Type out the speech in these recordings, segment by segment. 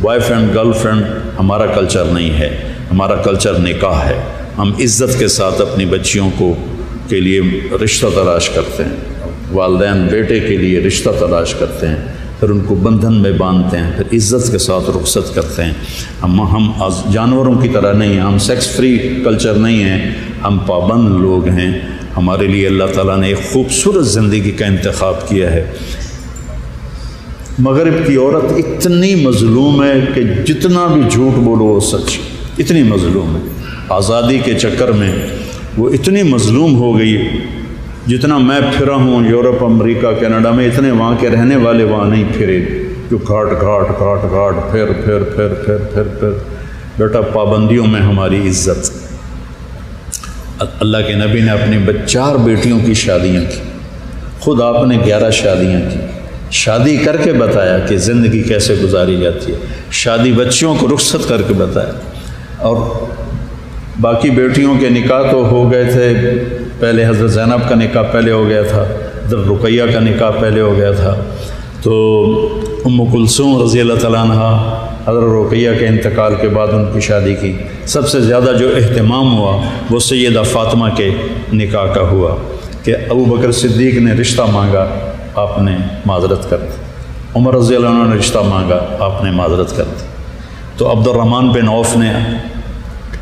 Boy friend girl friend ہمارا culture نہیں ہے، ہمارا کلچر نکاح ہے۔ ہم عزت کے ساتھ اپنی بچیوں کے لیے رشتہ تلاش کرتے ہیں، والدین بیٹے کے لیے رشتہ تلاش کرتے ہیں، پھر ان کو بندھن میں باندھتے ہیں، پھر عزت کے ساتھ رخصت کرتے ہیں۔ ہم جانوروں کی طرح نہیں ہیں، ہم سیکس فری کلچر نہیں ہیں، ہم پابند لوگ ہیں۔ ہمارے لیے اللہ تعالیٰ نے ایک خوبصورت زندگی کا انتخاب کیا ہے۔ مغرب کی عورت اتنی مظلوم ہے کہ جتنا بھی جھوٹ بولو وہ سچ، اتنی مظلوم ہے۔ آزادی کے چکر میں وہ اتنی مظلوم ہو گئی، جتنا میں پھرا ہوں یورپ، امریکہ، کینیڈا میں، اتنے وہاں کے رہنے والے وہاں نہیں پھرے، جو گھاٹ پھر بیٹا پابندیوں میں ہماری عزت۔ اللہ کے نبی نے اپنی 4 بیٹیوں کی شادیاں کی، خود آپ نے 11 شادیاں کی، شادی کر کے بتایا کہ زندگی کیسے گزاری جاتی ہے، شادی بچیوں کو رخصت کر کے بتایا۔ اور باقی بیٹیوں کے نکاح تو ہو گئے تھے، پہلے حضرت زینب کا نکاح پہلے ہو گیا تھا، حضرت رقیہ کا نکاح پہلے ہو گیا تھا، تو ام کلثوم رضی اللہ تعالیٰ عنہ حضرت رقیہ کے انتقال کے بعد ان کی شادی کی۔ سب سے زیادہ جو اہتمام ہوا وہ سیدہ فاطمہ کے نکاح کا ہوا کہ ابو بکر صدیق نے رشتہ مانگا، آپ نے معذرت کر دی، عمر رضی اللہ عنہ نے رشتہ مانگا، آپ نے معذرت کر دی۔ تو عبد الرحمن بن عوف نے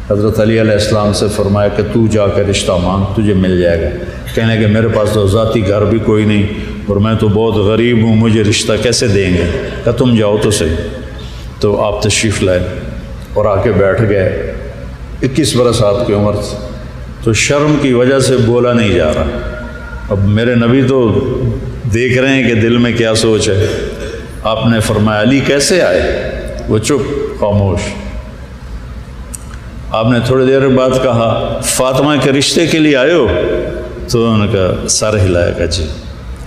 حضرت علی علیہ السلام سے فرمایا کہ تو جا کے رشتہ مانگ، تجھے مل جائے گا۔ کہنے کہ میرے پاس تو ذاتی گھر بھی کوئی نہیں اور میں تو بہت غریب ہوں، مجھے رشتہ کیسے دیں گے؟ کہ تم جاؤ تو صحیح۔ تو آپ تشریف لائے اور آ کے بیٹھ گئے۔ 21 برس آپ کی عمر تھی، تو شرم کی وجہ سے بولا نہیں جا رہا۔ اب میرے نبی تو دیکھ رہے ہیں کہ دل میں کیا سوچ ہے۔ آپ نے فرمایا علی کیسے آئے؟ وہ چپ، خاموش۔ آپ نے تھوڑی دیر بعد کہا فاطمہ کے رشتے کے لیے آئے ہو؟ تو انہوں نے کہا، سر ہلایا کہ جی۔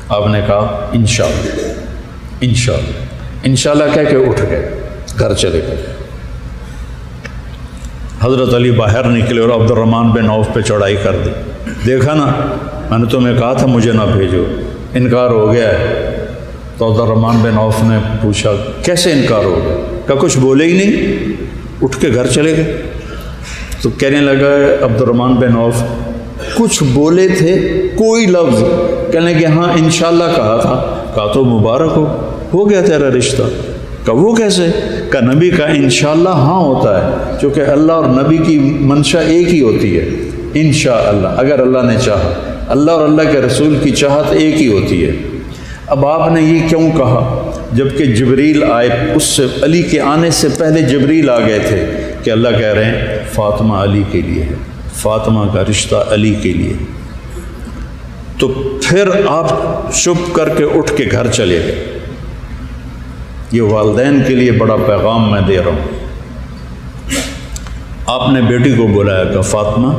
آپ نے کہا انشاءاللہ انشاءاللہ انشاءاللہ کہہ کے اٹھ گئے، گھر چلے گئے۔ حضرت علی باہر نکلے اور عبد الرحمن بن عوف پہ چڑھائی کر دی۔ دیکھا نا، میں نے تمہیں کہا تھا مجھے نہ بھیجو، انکار ہو گیا ہے۔ تو عبد الرحمن بن عوف نے پوچھا کیسے انکار ہو گیا؟ کہ کچھ بولے ہی نہیں، اٹھ کے گھر چلے گئے۔ تو کہنے لگا عبد الرحمن بن عوف کچھ بولے تھے کوئی لفظ؟ کہنے کہ ہاں انشاءاللہ کہا تھا۔ کہا تو مبارک ہو گیا تیرا رشتہ۔ کہ وہ کیسے؟ کہ نبی کا انشاءاللہ ہاں ہوتا ہے، چونکہ اللہ اور نبی کی منشا ایک ہی ہوتی ہے، انشاءاللہ، اگر اللہ نے چاہا۔ اللہ اور اللہ کے رسول کی چاہت ایک ہی ہوتی ہے۔ اب آپ نے یہ کیوں کہا جبکہ جبریل آئے؟ اس سے علی کے آنے سے پہلے جبریل آ گئے تھے کہ اللہ کہہ رہے ہیں فاطمہ علی کے لیے ہے، فاطمہ کا رشتہ علی کے لیے۔ تو پھر آپ چپ کر کے اٹھ کے گھر چلے گئے۔ یہ والدین کے لیے بڑا پیغام میں دے رہا ہوں۔ آپ نے بیٹی کو بلایا کہ فاطمہ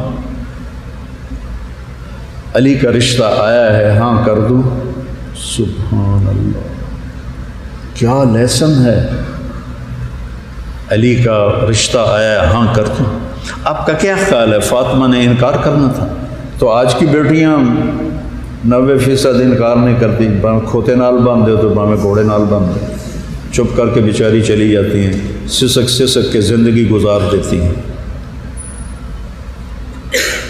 علی کا رشتہ آیا ہے، ہاں کر دوں؟ سبحان اللہ، کیا لیسن ہے! علی کا رشتہ آیا ہے، ہاں کر دوں۔ آپ کا کیا خیال ہے فاطمہ نے انکار کرنا تھا؟ تو آج کی بیٹیاں 90% انکار نہیں کرتی، کھوتے نال باندھ دے تو باہیں گھوڑے نال باندھ دے، چپ کر کے بیچاری چلی جاتی ہیں، سسک کے زندگی گزار دیتی ہیں۔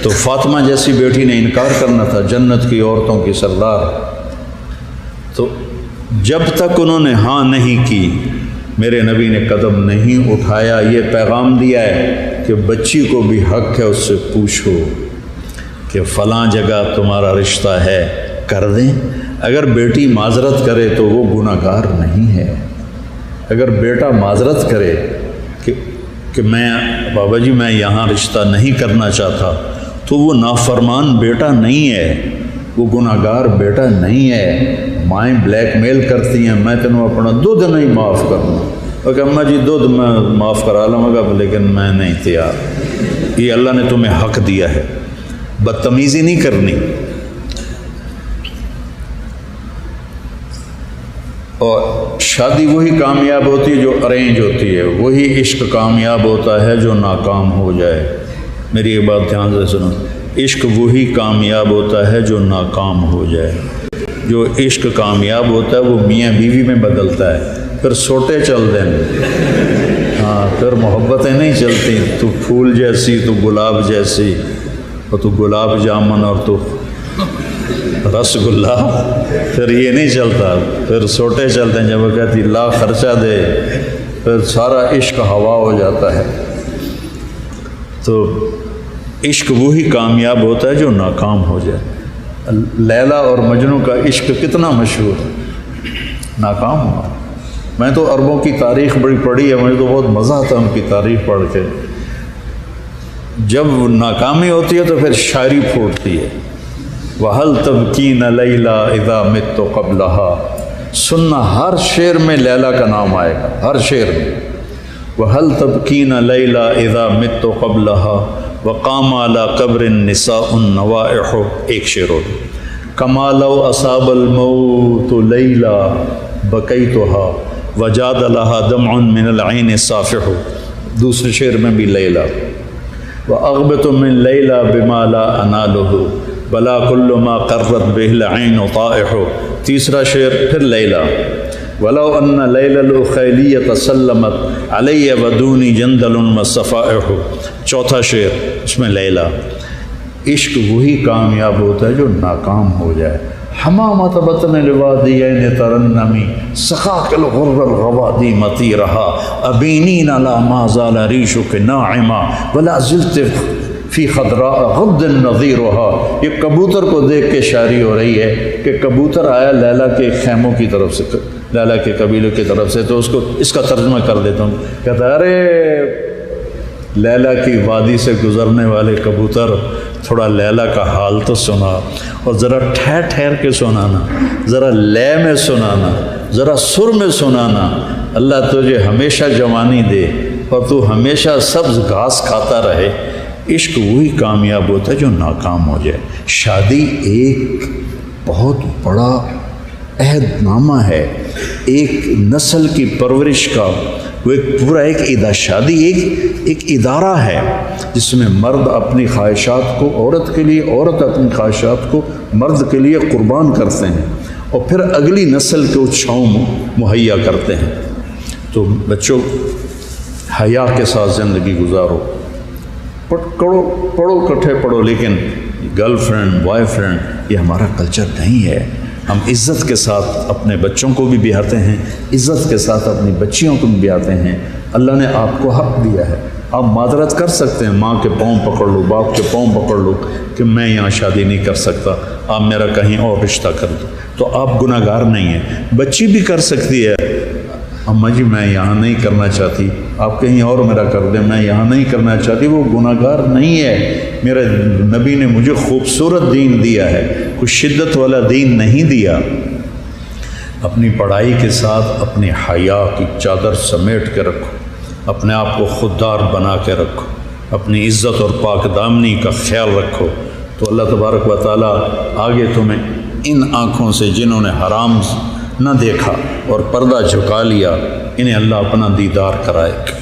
تو فاطمہ جیسی بیٹی نے انکار کرنا تھا، جنت کی عورتوں کی سردار۔ تو جب تک انہوں نے ہاں نہیں کی، میرے نبی نے قدم نہیں اٹھایا۔ یہ پیغام دیا ہے کہ بچی کو بھی حق ہے اس سے پوچھو کہ فلاں جگہ تمہارا رشتہ ہے، کر دیں۔ اگر بیٹی معذرت کرے تو وہ گناہ گار نہیں ہے۔ اگر بیٹا معذرت کرے کہ میں بابا جی میں یہاں رشتہ نہیں کرنا چاہتا، تو وہ نافرمان بیٹا نہیں ہے، وہ گناہ گار بیٹا نہیں ہے۔ مائیں بلیک میل کرتی ہیں، میں تینوں اپنا دودھ نہیں معاف کروں گا، کہ اماں جی دودھ میں معاف کرا لوں گا لیکن میں نہیں تیار۔ یہ اللہ نے تمہیں حق دیا ہے، بدتمیزی نہیں کرنی۔ اور شادی وہی کامیاب ہوتی ہے جو ارینج ہوتی ہے، وہی عشق کامیاب ہوتا ہے جو ناکام ہو جائے۔ میری یہ بات دھیان سے سنو، عشق وہی کامیاب ہوتا ہے جو ناکام ہو جائے۔ جو عشق کامیاب ہوتا ہے وہ میاں بیوی میں بدلتا ہے، پھر سوٹے چل دیں۔ پھر محبتیں نہیں چلتی، تو پھول جیسی، تو گلاب جیسی، اور تو گلاب جامن اور تو رس گلہ، پھر یہ نہیں چلتا، پھر سوٹے چلتے ہیں۔ جب وہ کہتی لا خرچہ دے، پھر سارا عشق ہوا ہو جاتا ہے۔ تو عشق وہی کامیاب ہوتا ہے جو ناکام ہو جائے۔ لیلا اور مجنوں کا عشق کتنا مشہور ہے، ناکام ہوا۔ میں تو عربوں کی تاریخ بڑی پڑھی ہے، مجھے تو بہت مزہ آتا ہے ان کی تاریخ پڑھ کے۔ جب ناکامی ہوتی ہے تو پھر شاعری پھوٹتی ہے، وَهَلْ تَبْكِينَ لَيْلَا إِذَا مِتُّ قَبْلَهَا، سننا ہر شعر میں لیلا کا نام آئے گا، ہر شعر میں۔ وَهَلْ تَبْكِينَ لَيْلَا إِذَا مِتُّ قَبْلَهَا وَقَامَ عَلَى قَبْرٍ نِّسَاءٌ نَوَائِحُ، ایک شعر ہو گیا۔ كَمَا لَوْ أَصَابَ الْمَوْتُ لَيْلَا بَكَيْتُهَا وَجَادَ لَهَا دَمْعٌ مِّنَ الْعَيْنِ صَافِحُ، دوسرے شعر میں بھی لیلا۔ وَأَغْبِطُ مِن لَيْلَا بِمَا لَا أَنَالُهُ بلا کل ما قرت بہ العین طائح، تیسرا شعر پھر لیلا۔ ولو ان لیل الاخیلیۃ سلمت علی ودونی جندل وصفائح، چوتھا شعر اس میں لیلا۔ عشق وہی کامیاب ہوتا ہے جو ناکام ہو جائے۔ حمامۃ بطن الوادیین ترنمی سخاک الغر الغوادی مطیرہا ابینین لا ما زال ریشک ناعما ولا زلت فی خضراء غد نظیرها، یہ کبوتر کو دیکھ کے شاعری ہو رہی ہے کہ کبوتر آیا لیلا کے خیموں کی طرف سے، لیلا کے قبیلوں کی طرف سے، تو اس کا ترجمہ کر دیتا ہوں۔ کہتا ہے ارے لیلا کی وادی سے گزرنے والے کبوتر، تھوڑا لیلا کا حال تو سنا، اور ذرا ٹھہر ٹھہر کے سنانا، ذرا لے میں سنانا، ذرا سر میں سنانا۔ اللہ تجھے ہمیشہ جوانی دے اور تو ہمیشہ سبز گھاس کھاتا رہے۔ عشق وہی کامیاب ہوتا ہے جو ناکام ہو جائے۔ شادی ایک بہت بڑا عہد نامہ ہے، ایک نسل کی پرورش کا، وہ ایک پورا شادی ایک ادارہ ہے جس میں مرد اپنی خواہشات کو عورت کے لیے، عورت اپنی خواہشات کو مرد کے لیے قربان کرتے ہیں، اور پھر اگلی نسل کو چھاؤں مہیا کرتے ہیں۔ تو بچوں، حیا کے ساتھ زندگی گزارو، پڑھو کٹھے پڑھو، لیکن گرل فرینڈ بوائے فرینڈ یہ ہمارا کلچر نہیں ہے۔ ہم عزت کے ساتھ اپنے بچوں کو بھی بیاہتے ہیں، عزت کے ساتھ اپنی بچیوں کو بھی بیاہتے ہیں۔ اللہ نے آپ کو حق دیا ہے، آپ معذرت کر سکتے ہیں، ماں کے پاؤں پکڑ لو، باپ کے پاؤں پکڑ لو کہ میں یہاں شادی نہیں کر سکتا، آپ میرا کہیں اور رشتہ کر دو، تو آپ گناہ گار نہیں ہیں۔ بچی بھی کر سکتی ہے، اماں جی میں یہاں نہیں کرنا چاہتی، آپ کہیں اور میرا کر دیں، میں یہاں نہیں کرنا چاہتی، وہ گناہ گار نہیں ہے۔ میرے نبی نے مجھے خوبصورت دین دیا ہے، کوئی شدت والا دین نہیں دیا۔ اپنی پڑھائی کے ساتھ اپنی حیا کی چادر سمیٹ کے رکھو، اپنے آپ کو خوددار بنا کے رکھو، اپنی عزت اور پاک دامنی کا خیال رکھو، تو اللہ تبارک و تعالیٰ آگے تمہیں ان آنکھوں سے جنہوں نے حرام نہ دیکھا اور پردہ جھکا لیا، انہیں اللہ اپنا دیدار کرائے گا،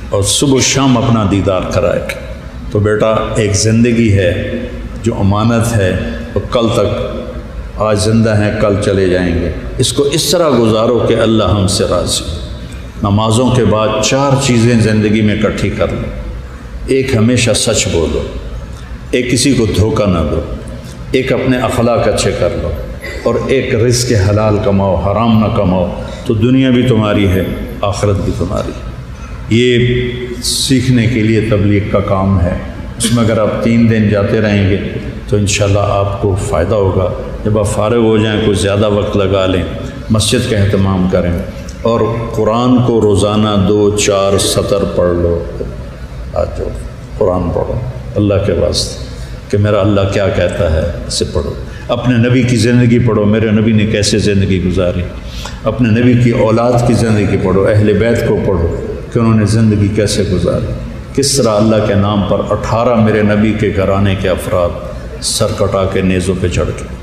اور صبح و شام اپنا دیدار کرائے گا۔ تو بیٹا، ایک زندگی ہے جو امانت ہے، اور کل تک، آج زندہ ہیں کل چلے جائیں گے، اس کو اس طرح گزارو کہ اللہ ہم سے راضی۔ نمازوں کے بعد 4 چیزیں زندگی میں اکٹھی کر لو۔ ایک، ہمیشہ سچ بولو، ایک کسی کو دھوکہ نہ دو، ایک اپنے اخلاق اچھے کر لو، اور ایک رزق حلال کماؤ، حرام نہ کماؤ، تو دنیا بھی تمہاری ہے، آخرت بھی تمہاری ہے۔ یہ سیکھنے کے لیے تبلیغ کا کام ہے، اس میں اگر آپ 3 دن جاتے رہیں گے تو انشاءاللہ آپ کو فائدہ ہوگا۔ جب آپ فارغ ہو جائیں، کوئی زیادہ وقت لگا لیں، مسجد کا اہتمام کریں، اور قرآن کو روزانہ 2-4 سطر پڑھ لو۔ آج جو قرآن پڑھو اللہ کے واسطے، کہ میرا اللہ کیا کہتا ہے، اسے پڑھو۔ اپنے نبی کی زندگی پڑھو، میرے نبی نے کیسے زندگی گزاری، اپنے نبی کی اولاد کی زندگی پڑھو، اہل بیت کو پڑھو کہ انہوں نے زندگی کیسے گزاری، کس طرح اللہ کے نام پر 18 میرے نبی کے گھرانے کے افراد سر کٹا کے نیزوں پہ چڑھ کے